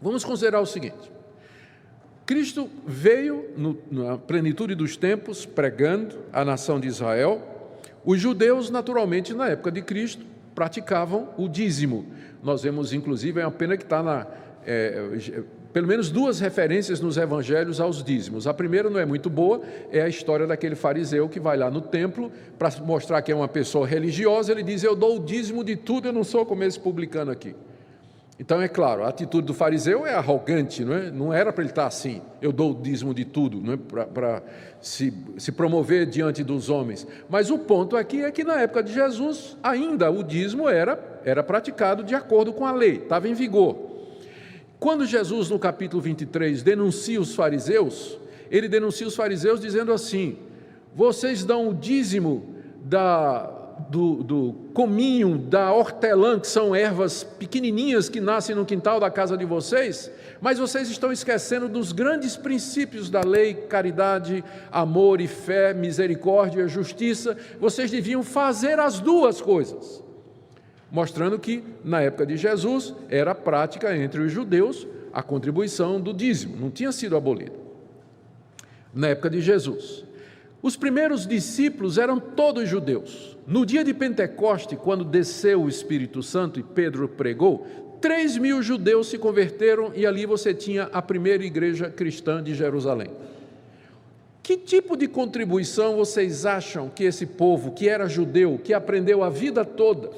Vamos considerar o seguinte: Cristo veio na plenitude dos tempos, pregando à nação de Israel. Os judeus, naturalmente, na época de Cristo, praticavam o dízimo. Nós vemos, inclusive, é uma pena que está pelo menos duas referências nos evangelhos aos dízimos. A primeira não é muito boa, é a história daquele fariseu que vai lá no templo para mostrar que é uma pessoa religiosa. Ele diz: eu dou o dízimo de tudo, eu não sou como esse publicano aqui. Então, é claro, a atitude do fariseu é arrogante, não é? Não era para ele estar assim: eu dou o dízimo de tudo, não é? Para se promover diante dos homens. Mas o ponto aqui é que na época de Jesus, ainda o dízimo era praticado de acordo com a lei, estava em vigor. Quando Jesus, no capítulo 23, denuncia os fariseus, ele denuncia os fariseus dizendo assim: vocês dão o dízimo do cominho, da hortelã, que são ervas pequenininhas que nascem no quintal da casa de vocês, mas vocês estão esquecendo dos grandes princípios da lei: caridade, amor e fé, misericórdia, justiça. Vocês deviam fazer as duas coisas. Mostrando que, na época de Jesus, era prática entre os judeus a contribuição do dízimo, não tinha sido abolida. Na época de Jesus, os primeiros discípulos eram todos judeus. No dia de Pentecoste, quando desceu o Espírito Santo e Pedro pregou, 3.000 judeus se converteram e ali você tinha a primeira igreja cristã de Jerusalém. Que tipo de contribuição vocês acham que esse povo, que era judeu, que aprendeu a vida toda,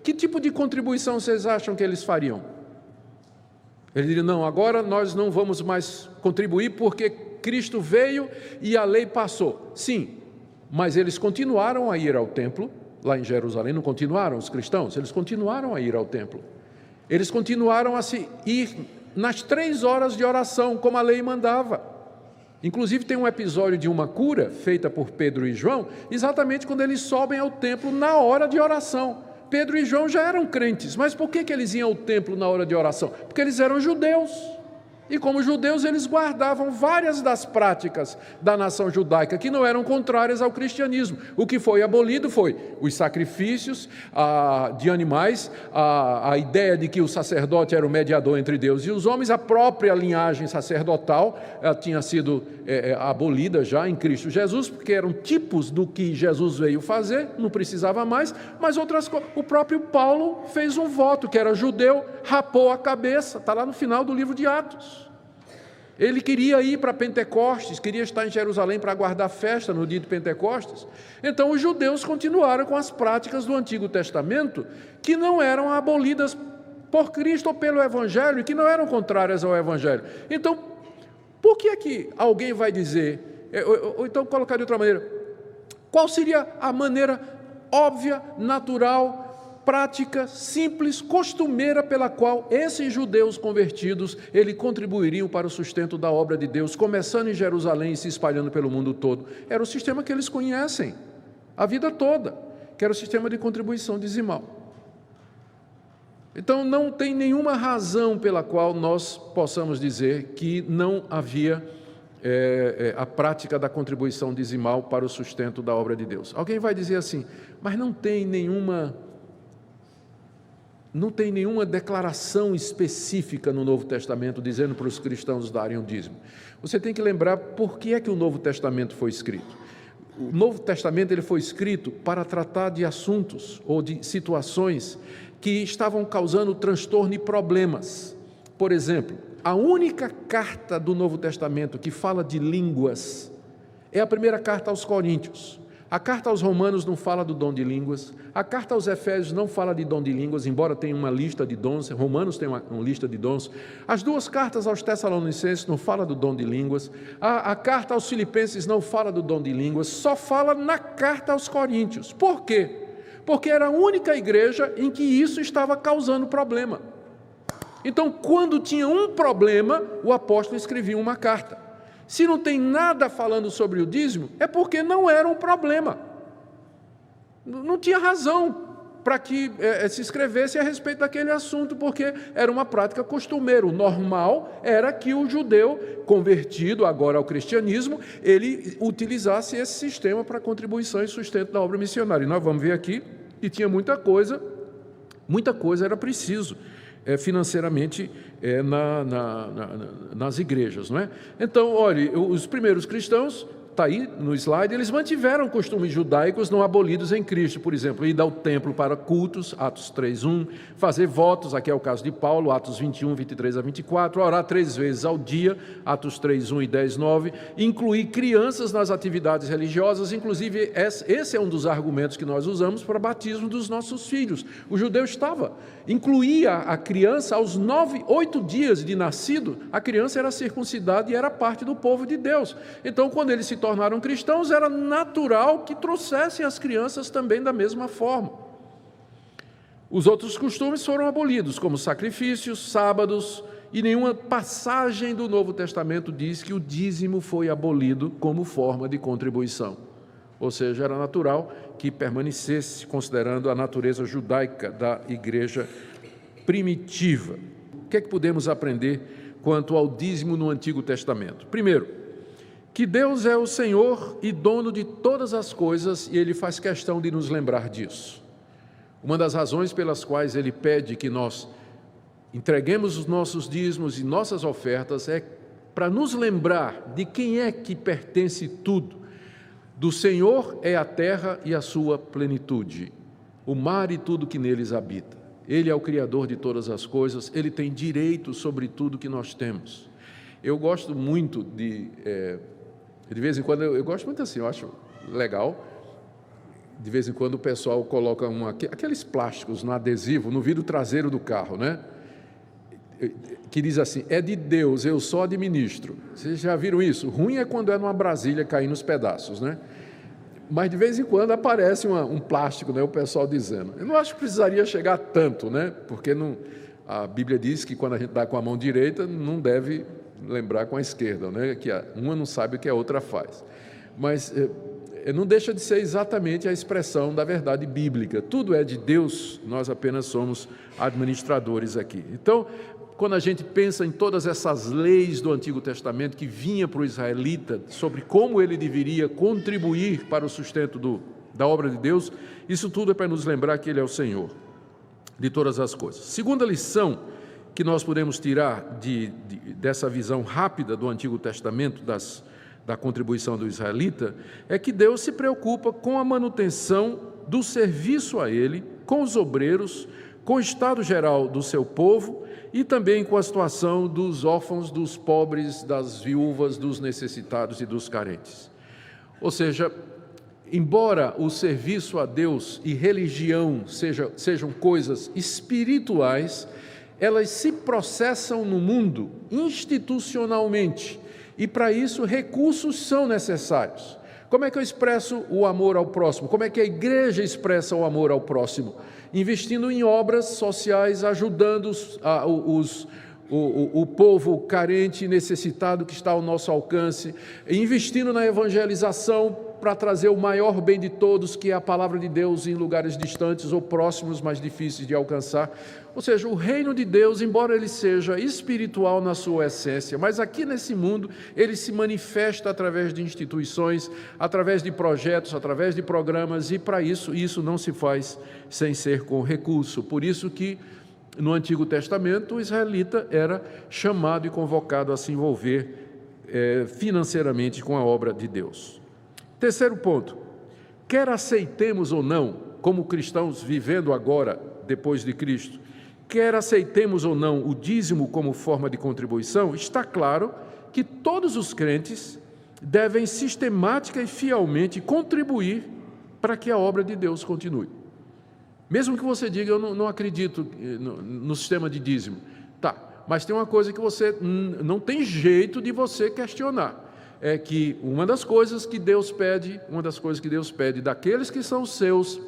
que tipo de contribuição vocês acham que eles fariam? Ele diria: não, agora nós não vamos mais contribuir porque Cristo veio e a lei passou. Sim, mas eles continuaram a ir ao templo, lá em Jerusalém. Não continuaram os cristãos? Eles continuaram a ir ao templo. Eles continuaram a ir nas 3 horas de oração, como a lei mandava. Inclusive tem um episódio de uma cura feita por Pedro e João, exatamente quando eles sobem ao templo na hora de oração. Pedro e João já eram crentes, mas por que eles iam ao templo na hora de oração? Porque eles eram judeus. E como judeus, eles guardavam várias das práticas da nação judaica que não eram contrárias ao cristianismo. O que foi abolido foi os sacrifícios de animais, a ideia de que o sacerdote era o mediador entre Deus e os homens. A própria linhagem sacerdotal tinha sido abolida já em Cristo Jesus, porque eram tipos do que Jesus veio fazer, não precisava mais. Mas outras coisas, o próprio Paulo fez um voto, que era judeu, rapou a cabeça, está lá no final do livro de Atos. Ele queria ir para Pentecostes, queria estar em Jerusalém para guardar a festa no dia de Pentecostes. Então os judeus continuaram com as práticas do Antigo Testamento, que não eram abolidas por Cristo ou pelo Evangelho, que não eram contrárias ao Evangelho. Então, por que é que alguém vai dizer, ou então colocar de outra maneira, qual seria a maneira óbvia, natural, prática, simples, costumeira pela qual esses judeus convertidos, eles contribuiriam para o sustento da obra de Deus, começando em Jerusalém e se espalhando pelo mundo todo? Era o sistema que eles conhecem a vida toda, que era o sistema de contribuição dizimal. Então não tem nenhuma razão pela qual nós possamos dizer que não havia a prática da contribuição dizimal para o sustento da obra de Deus. Alguém vai dizer assim: mas não tem nenhuma declaração específica no Novo Testamento dizendo para os cristãos darem o dízimo. Você tem que lembrar por que é que o Novo Testamento foi escrito. O Novo Testamento ele foi escrito para tratar de assuntos ou de situações que estavam causando transtorno e problemas. Por exemplo, a única carta do Novo Testamento que fala de línguas é a primeira carta aos Coríntios. A carta aos Romanos não fala do dom de línguas, a carta aos Efésios não fala de dom de línguas, embora tenha uma lista de dons. Romanos tem uma lista de dons. As duas cartas aos Tessalonicenses não fala do dom de línguas, a carta aos Filipenses não fala do dom de línguas, só fala na carta aos Coríntios. Por quê? Porque era a única igreja em que isso estava causando problema. Então, quando tinha um problema, o apóstolo escrevia uma carta. Se não tem nada falando sobre o dízimo, é porque não era um problema. Não tinha razão para que se escrevesse a respeito daquele assunto, porque era uma prática costumeira. O normal era que o judeu, convertido agora ao cristianismo, ele utilizasse esse sistema para contribuição e sustento da obra missionária. E nós vamos ver aqui que tinha muita coisa era preciso financeiramente nas igrejas, não é? Então, olhe, os primeiros cristãos, está aí no slide, eles mantiveram costumes judaicos não abolidos em Cristo, por exemplo, ir ao templo para cultos, Atos 3:1, fazer votos, aqui é o caso de Paulo, Atos 21, 23 a 24, orar 3 vezes ao dia, Atos 3:1 e 10:9, incluir crianças nas atividades religiosas, inclusive esse é um dos argumentos que nós usamos para o batismo dos nossos filhos. O judeu incluía a criança aos 8 dias de nascido, a criança era circuncidada e era parte do povo de Deus. Então, quando eles se tornaram cristãos, era natural que trouxessem as crianças também da mesma forma. Os outros costumes foram abolidos, como sacrifícios, sábados, e nenhuma passagem do Novo Testamento diz que o dízimo foi abolido como forma de contribuição. Ou seja, era natural que permanecesse, considerando a natureza judaica da igreja primitiva. O que é que podemos aprender quanto ao dízimo no Antigo Testamento? Primeiro, que Deus é o Senhor e dono de todas as coisas, e Ele faz questão de nos lembrar disso. Uma das razões pelas quais Ele pede que nós entreguemos os nossos dízimos e nossas ofertas é para nos lembrar de quem é que pertence tudo. Do Senhor é a terra e a sua plenitude, o mar e tudo que neles habita. Ele é o Criador de todas as coisas, Ele tem direito sobre tudo que nós temos. Eu gosto muito de vez em quando, eu gosto muito assim, eu acho legal, de vez em quando o pessoal coloca aqueles plásticos no adesivo, no vidro traseiro do carro, né? Que diz assim, é de Deus, eu só administro. Vocês já viram isso? Ruim é quando é numa Brasília caindo nos pedaços, né? Mas de vez em quando aparece um plástico, né? O pessoal dizendo. Eu não acho que precisaria chegar tanto, né? Porque a Bíblia diz que quando a gente dá com a mão direita, não deve lembrar com a esquerda, né? Que uma não sabe o que a outra faz. Mas não deixa de ser exatamente a expressão da verdade bíblica. Tudo é de Deus, nós apenas somos administradores aqui. Então, quando a gente pensa em todas essas leis do Antigo Testamento que vinha para o israelita sobre como ele deveria contribuir para o sustento da obra de Deus, isso tudo é para nos lembrar que Ele é o Senhor de todas as coisas. Segunda lição que nós podemos tirar dessa visão rápida do Antigo Testamento, da contribuição do israelita, é que Deus se preocupa com a manutenção do serviço a Ele, com os obreiros, com o estado geral do seu povo e também com a situação dos órfãos, dos pobres, das viúvas, dos necessitados e dos carentes. Ou seja, embora o serviço a Deus e religião sejam coisas espirituais, elas se processam no mundo institucionalmente e para isso recursos são necessários. Como é que eu expresso o amor ao próximo? Como é que a igreja expressa o amor ao próximo? Investindo em obras sociais, ajudando o povo carente e necessitado que está ao nosso alcance, investindo na evangelização para trazer o maior bem de todos, que é a palavra de Deus em lugares distantes ou próximos, mais difíceis de alcançar. Ou seja, o reino de Deus, embora ele seja espiritual na sua essência, mas aqui nesse mundo ele se manifesta através de instituições, através de projetos, através de programas, e para isso não se faz sem ser com recurso. Por isso que no Antigo Testamento o israelita era chamado e convocado a se envolver financeiramente com a obra de Deus. Terceiro ponto, quer aceitemos ou não, como cristãos vivendo agora, depois de Cristo, quer aceitemos ou não o dízimo como forma de contribuição, está claro que todos os crentes devem sistemática e fielmente contribuir para que a obra de Deus continue. Mesmo que você diga, eu não acredito no sistema de dízimo. Tá, mas tem uma coisa que você não tem jeito de você questionar. É que uma das coisas que Deus pede daqueles que são seus,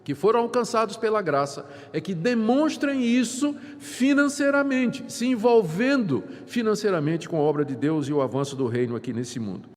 que foram alcançados pela graça, é que demonstrem isso financeiramente, se envolvendo financeiramente com a obra de Deus e o avanço do reino aqui nesse mundo.